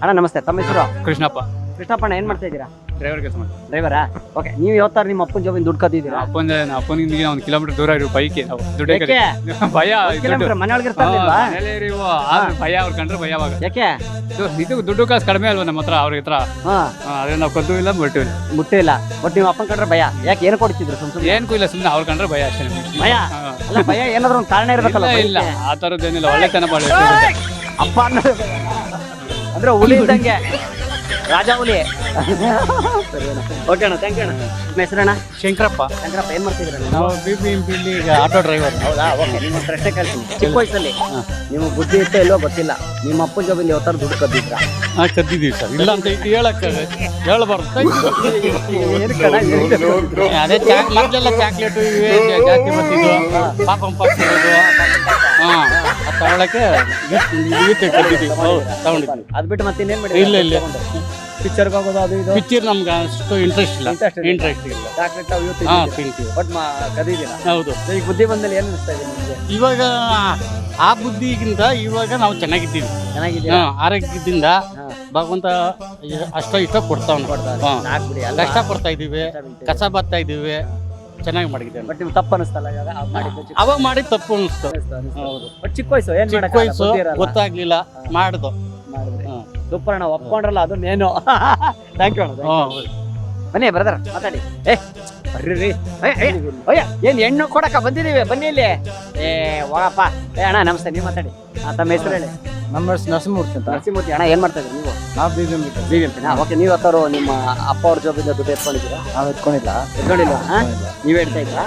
ಅಣ್ಣ ನಮಸ್ತೆ, ತಮ್ಮ ಹೆಸರು? ಕೃಷ್ಣಪ್ಪ. ಕೃಷ್ಣಪ್ಪಣ್ಣ, ಏನ್ ಮಾಡ್ತಾ ಇದ್ದೀರಾ? ಡ್ರೈವರ್ ಕೆಲಸ ಮಾಡಿ. ಡ್ರೈವರಾ? ಓಕೆ. ನೀವು ಯಾವತ್ತಾರ ನಿಮ್ಮ ಅಪ್ಪನ ಜಾಬಿಂದ ದುಡ್ಡು ಕದ್ದಿದ್ದೀರಾ? ಅಪ್ಪನಿಗೆ ಒಂದು ಕಿಲೋಮೀಟರ್ ದೂರ ಇರೋ ಬೈಕ್ ನಾವು ದುಡ್ಡು ಯಾಕೆ? ಭಯ. ಕಿಲೋಮೀಟರ್ ಮನೆ ಒಳಗೆ ಇರ್ತಾರಲ್ವಾ? ಭಯ ಅವ್ರ ಕಂಡ್ರೆ ಭಯ ಅವಾಗ. ಯಾಕೆ? ಇದು ದುಡ್ಡು ಕಾಸು ಕಡಿಮೆ ಅಲ್ವಾ ನಮ್ಮ ಹತ್ರ, ಅವ್ರ ಹತ್ರ. ಅದೇ ನಾವು ಕದ್ದು ಇಲ್ಲ ಬಿಟ್ಟು ಇಲ್ಲ, ಮುಟ್ಟೇ ಇಲ್ಲ. ಬಟ್ ನೀವು ಅಪ್ಪನ ಕಂಡ್ರೆ ಭಯ. ಯಾಕೆ? ಏನು ಕೊಡ್ತಿದ್ರು? ಸುಮ್ಮನೆ ಏನ್ಕೂ ಇಲ್ಲ, ಸುಮ್ಮನೆ ಅವ್ರ ಕಂಡ್ರೆ ಭಯ ಅಷ್ಟೇ. ಭಯ ಅಲ್ಲ, ಭಯ ಏನಾದ್ರು ಒಂದು ಕಾರಣ ಇರ್ಬೇಕಲ್ಲ. ಇಲ್ಲ ಆ ಥರದ್ದೇನಿಲ್ಲ, ಒಳ್ಳೆತನ ಬಾಳ. ಅಪ್ಪ ಅನ್ನೋದು ಅಂದ್ರೆ ಹುಲಿ ಇದ್ದಂಗೆ, ರಾಜಾ ಹುಲಿ. ಓಕೆ ಅಣ್ಣ, ಥ್ಯಾಂಕ್ ಯು ಅಣ್ಣ. ನಿಮ್ಮ ಹೆಸರಣ್ಣ? ಶಂಕರಪ್ಪ. ಶಂಕರಪ್ಪ, ಏನ್ ಮಾಡ್ತಿದ್ದೀರಾ ನೀವು? ನಾವು BBMP ಈಗ ಆಟೋ ಡ್ರೈವರ್. ಹೌದಾ? ಓಕೆ. ನಿಮ್ಮ ಪ್ರಶ್ನೆ ಕೇಳ್ತೀನಿ. ಚಿಕ್ಕ ವಯಸ್ಸಲ್ಲಿ ನೀವು ಬುದ್ಧಿ ಇತ್ತೋ ಇಲ್ವೋ ಗೊತ್ತಿಲ್ಲ, ನಿಮ್ಮ ಅಪ್ಪನ ಜಾಬಿಂದ ಯಾವ ಥರ ದುಡ್ಡು ಕದ್ದಿದ್ರಾ? ಕದ್ದಿದ್ದೀವಿ ಸರ್, ಇಲ್ಲ ಅಂತ ಹೇಳಕ್ ಹೇಳ್ಬಾರ್ದು. ಅದೇ ಮೊದಲೆಲ್ಲ ಚಾಕ್ಲೇಟು ಇವೇ ಜಾಸ್ತಿ ಬರ್ತಿದ್ವು, ಪಾಪಂ ಇರೋದು. ತಗೊಳಕ್ಕೆ ಕದ್ದಿದ್ದೀವಿ, ತಗೊಂಡಿದ್ವಿ. ಅದ್ ಬಿಟ್ಟು ಮತ್ತೆ ಇನ್ನೇನ್ ಮಾಡಿ? ಇಲ್ಲ ಇಲ್ಲ, ಪಿಕ್ಚರ್ಗೆ ಹೋಗೋದು ಅದು ಇದು? ಪಿಕ್ಚರ್ ನಮ್ಗೆ ಅಷ್ಟು ಇಂಟ್ರೆಸ್ಟ್ ಇಲ್ಲ. ಚಾಕ್ಲೇಟ್ ಅವು ಹಾ, ತಿಂತೀವಿ. ಬಟ್ ಕದಿದ್ದೀರಾ? ಹೌದು. ಈಗ ಬುದ್ಧಿ ಬಂದಲ್ಲಿ ಏನ್ ಅನಿಸ್ತಾ ಇದೆ ನಿಮಗೆ? ಇವಾಗ ಆ ಬುದ್ಧಿಗಿಂತ ಇವಾಗ ನಾವು ಚೆನ್ನಾಗಿದ್ದೀವಿ. ಚೆನ್ನಾಗಿದ್ದೀರಾ? ಆರೋಗ್ಯದಿಂದ ಭಗವಂತ ಅಷ್ಟೋ ಇಷ್ಟೋ ಕೊಡ್ತಾವ್. ಕಷ್ಟ ಪಡ್ತಾ ಇದೀವಿ, ಕಸ ಬರ್ತಾ ಇದೀವಿ, ಚೆನ್ನಾಗಿ ಮಾಡಿದ್ದೇವೆ. ಬಟ್ ನಿಮ್ಗೆ ತಪ್ಪು ಅನಿಸ್ತಲ್ಲ ಅವಾಗ ಮಾಡಿ ತಪ್ಪು ಅನಿಸ್ತು. ಹೌದು. ಬಟ್ ಚಿಕ್ಕ ವಯಸ್ಸು ಏನ್ ಚಿಕ್ಕ ವಯಸ್ಸು ಗೊತ್ತಾಗ್ಲಿಲ್ಲ, ಮಾಡ್ದು. ಸೂಪರ್ ಅಣ್ಣ, ಒಪ್ಕೊಂಡ್ರಲ್ಲ ಅದು ನೇನು. ಥ್ಯಾಂಕ್ ಯು ಅಣ್ಣ. ಬನ್ನಿ ಬ್ರದರ್, ಮಾತಾಡಿ. ಬರ್ರಿ. ಏನ್ ಹೆಣ್ಣು ಕೊಡಕ ಬಂದಿದೀವಿ, ಬನ್ನಿ ಇಲ್ಲಿ. ಹೋಗಪ್ಪ. ಅಣ್ಣ ನಮಸ್ತೆ, ನೀವು ಮಾತಾಡಿ. ತಮ್ಮ ಹೆಸರು ಹೇಳಿ. ನಮ್ಮ ಹೆಸರು ನರಸಿಂಹಮೂರ್ತಿ ಅಂತ. ನರಸಿಂಹಮೂರ್ತಿ. ಅಣ್ಣ ಏನ್ ಮಾಡ್ತಾ ಇದ್ರಿ ನೀವು? ನಾವು BBMP. ಓಕೆ. ನೀವು ಹತ್ತಾರು ನಿಮ್ಮ ಅಪ್ಪ ಅವ್ರ ಜೊತೆ ದುಡ್ಡು ಎತ್ಕೊಂಡಿದ್ದೀರಾ? ನಾವು ಎತ್ಕೊಂಡಿಲ್ಲ. ನೀವ್ ಹೇಳ್ತಾ ಇದ್ರಾ?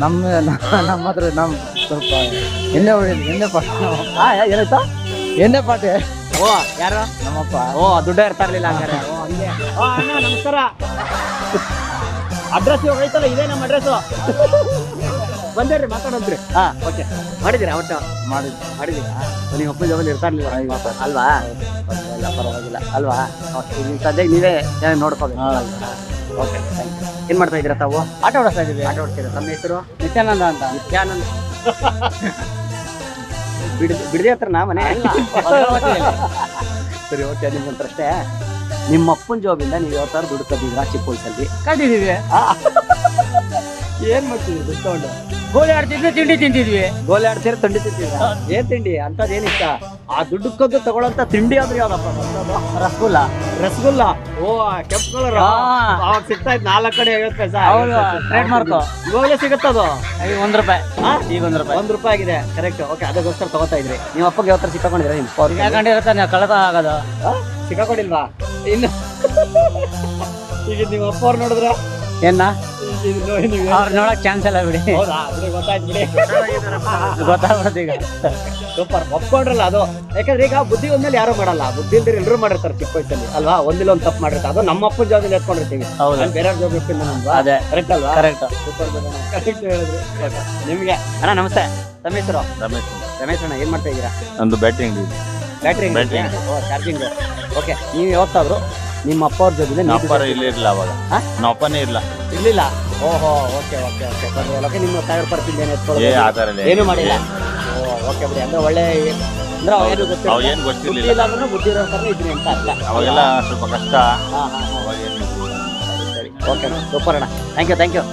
ನಮ್ಮ ಹತ್ರ ನಮ್ ಸ್ವಲ್ಪ ಎಣ್ಣೆ ಪಾಠ. ಏನಾಯ್ತಾ? ಎಣ್ಣೆ ಪಾಠೆ. ಓ, ಯಾರು? ನಮ್ಮಪ್ಪ. ಓ, ದುಡ್ಡ ಇರ್ತಾ ಇರ್ಲಿಲ್ಲ ಹಂಗಾರೆ. ಅಣ್ಣ ನಮಸ್ಕಾರ. ಅಡ್ರೆಸ್ ಇವಾಗ ಐತಲ್ಲ, ಇದೇ ನಮ್ಮ ಅಡ್ರೆಸ್. ಬಂದೇಳ್ರಿ, ಮಾತಾಡೋದ್ರಿ. ಓಕೆ. ಮಾಡಿದ್ದೀರಾ? ಒಟ್ಟು ಮಾಡಿದ್ದೀರಾ? ನೀವು ಅಪ್ಪನ ಜಾಬಲ್ಲಿ ಇರ್ತಾ ಇರ್ಲಿಲ್ಲ ಅಲ್ವಾ? ಇಲ್ಲ, ಪರವಾಗಿಲ್ಲ ಅಲ್ವಾ? ಸದ್ಯಕ್ಕೆ ನೀವೇ ನೋಡ್ಕೋಬೇಕು. ಓಕೆ, ಏನ್ ಮಾಡ್ತಾ ಇದ್ದೀರಾ ತಾವು? ಆಟೋ ಓಡಿಸ್ತಾ ಇದ್ದೀವಿ. ಆಟೋ ಓಡಿಸ್ತೀರಾ? ನಮ್ಮ ಹೆಸರು? ನಿತ್ಯಾನಂದ ಅಂತ. ನಿತ್ಯಾನಂದ. ಬಿಡದೆ ಹತ್ರನಾ ಮನೆ? ಸರಿ, ಓಕೆ. ನಿಮ್ಗೊಂದು ಪ್ರಶ್ನೆ. ನಿಮ್ಮ ಅಪ್ಪನ ಜಾಬಿಂದ ನೀವು ಯಾವ ಥರ ದುಡ್ಡು ಕದ್ದಿದ್ರಾ ಚಿಕ್ಕ ವಯಸ್ಸಲ್ಲಿ? ಕಟ್ಟಿದೀವಿ. ಏನ್ ಮಾಡ್ತೀವಿ ದುಡ್ಡು ತಗೊಂಡು? ಗೋಲಿ ಆಡ್ತಿದ್ವಿ, ತಿಂಡಿ ತಿಂತಿದ್ವಿ. ಗೋಲಿ ಆಡ್ತೀರ, ತಿಂಡಿ ತಿಂತಿದ್ರ? ಏನ್ ತಿಂಡಿ? ಅಂತದ್ ಏನಿಷ್ಟ? ಆ ದುಡ್ಡು ಕದ್ದು ತಗೊಳ್ಳಂತ ತಿಂಡಿ ಆದ್ರೂ ಯಾವ್ದಪ್ಪ? ರಸಗುಲ್ಲ. ರಸಗುಲ್ಲ. ಓ, ಕೆಂಪು ಕಲರ್. ಅವಾಗ ಸಿಗ್ತಾ ಇದ್ 4 ಕಡೆ 50 ಪೈಸೆ. Trade mark. ಇವಾಗಲೇ ಸಿಗುತ್ತದು? ₹1. ಈಗ ₹1. ₹1 ಆಗಿದೆ. ಕರೆಕ್ಟ್. ಓಕೆ. ಅದಕ್ಕೋಸ್ಕರ ತಗೋತಾ ಇದ್ರಿ. ನಿಮ್ಮ ಅಪ್ಪಗೆ ಯಾವ ತರ ಸಿಕ್ಕಾಕೊಂಡಿರ? ಸಿಕ್ಕಾಕೊಂಡಿರತ್ತೆ, ಕಳೆದ ಆಗೋದು. ಸಿಕ್ಕಾಕೊಂಡಿಲ್ವಾ ಇನ್ನು? ಈಗ ನಿಮ್ಮ ಅಪ್ಪ ಅವ್ರು ನೋಡಿದ್ರ ಏನ ಅವ್ರು ನೋಡಕ್ ಚಾನ್ಸ್ ಇಲ್ಲ ಬಿಡಿ. ಗೊತ್ತಾಗ್ಬಿಡುತ್ತೆ ಈಗ. ಸೂಪರ್. ಒಪ್ಕೊಂಡ್ರಲ್ಲ ಅದು. ಯಾಕಂದ್ರೆ ಈಗ ಬುದ್ಧಿ ಒಂದ್ಮೇಲೆ ಯಾರು ಮಾಡಲ್ಲ, ಬುದ್ಧಿ ಇಲ್ದ್ರೆ ಎಲ್ಲರೂ ಮಾಡಿರ್ತಾರೆ ಚಿಕ್ಕ ವಯಸ್ಸಲ್ಲಿ ಅಲ್ವಾ? ಒಂದಿಲ್ಲ ಒಂದು ತಪ್ಪು ಮಾಡಿರ್ತಾರೆ. ಅದು ನಮ್ಮ ಅಪ್ಪನ ಜಾಬಲ್ಲಿ ಎತ್ಕೊಂಡಿರ್ತೀವಿ, ಬೇರೆಯವ್ರ ಜಾಬ್ ಇರ್ತೀನಿ ನಮ್ಗೆ. ಅದೇ ಕರೆಕ್ಟ್ ಅಲ್ವಾ? ಕರೆಕ್ಟ್. ಸೂಪರ್. ಕರೆಕ್ಟ್ ಹೇಳಿದ್ರಿ. ನಿಮ್ಗೆ ಅಣ್ಣ ನಮಸ್ತೆ, ತಮ್ಮ ಹೆಸರು? ರಮೇಶ್ ಅಣ್ಣ, ಏನ್ ಮಾಡ್ತಾ ಇದ್ದೀರಾ? ನಮ್ದು ಬ್ಯಾಟ್ರಿ ಅಂಗಡಿ. ಚಾರ್ಜಿಂಗ್. ಓಕೆ. ನೀವು ಯಾವತ್ತಾದ್ರು ನಿಮ್ಮ ಅಪ್ಪ ಅವ್ರ ಜೊತೆ? ಇಲ್ಲಿ ಇರ್ಲಿಲ್ಲ ಅವಾಗ, ನಮ್ಮ ಅಪ್ಪನೇ ಇರ್ಲಿಲ್ಲ. ಓಹೋ, ಓಕೆ ಓಕೆ ಓಕೆ. ಓಕೆ. ನಿಮ್ಮ ಟೈರ್ ಬರ್ತಿದ್ದೇನೆ ಏನು ಮಾಡಿಲ್ಲ? ಓಕೆ ಬಿಡಿ. ಅಂದ್ರೆ ಒಳ್ಳೆ ಅಂದ್ರೆ ಏನು ಗೊತ್ತಿಲ್ಲ ಅಂದ್ರೂ ಬುದ್ಧಿ ಇರೋ ಥರ ಇದ್ರಿ ಅಂತ ಅರ್ಥ. ಅವಾಗೆಲ್ಲ ಸ್ವಲ್ಪ ಕಷ್ಟ. ಸರಿ. ಓಕೆ, ಸೂಪರ್ ಅಣ್ಣ. Thank you.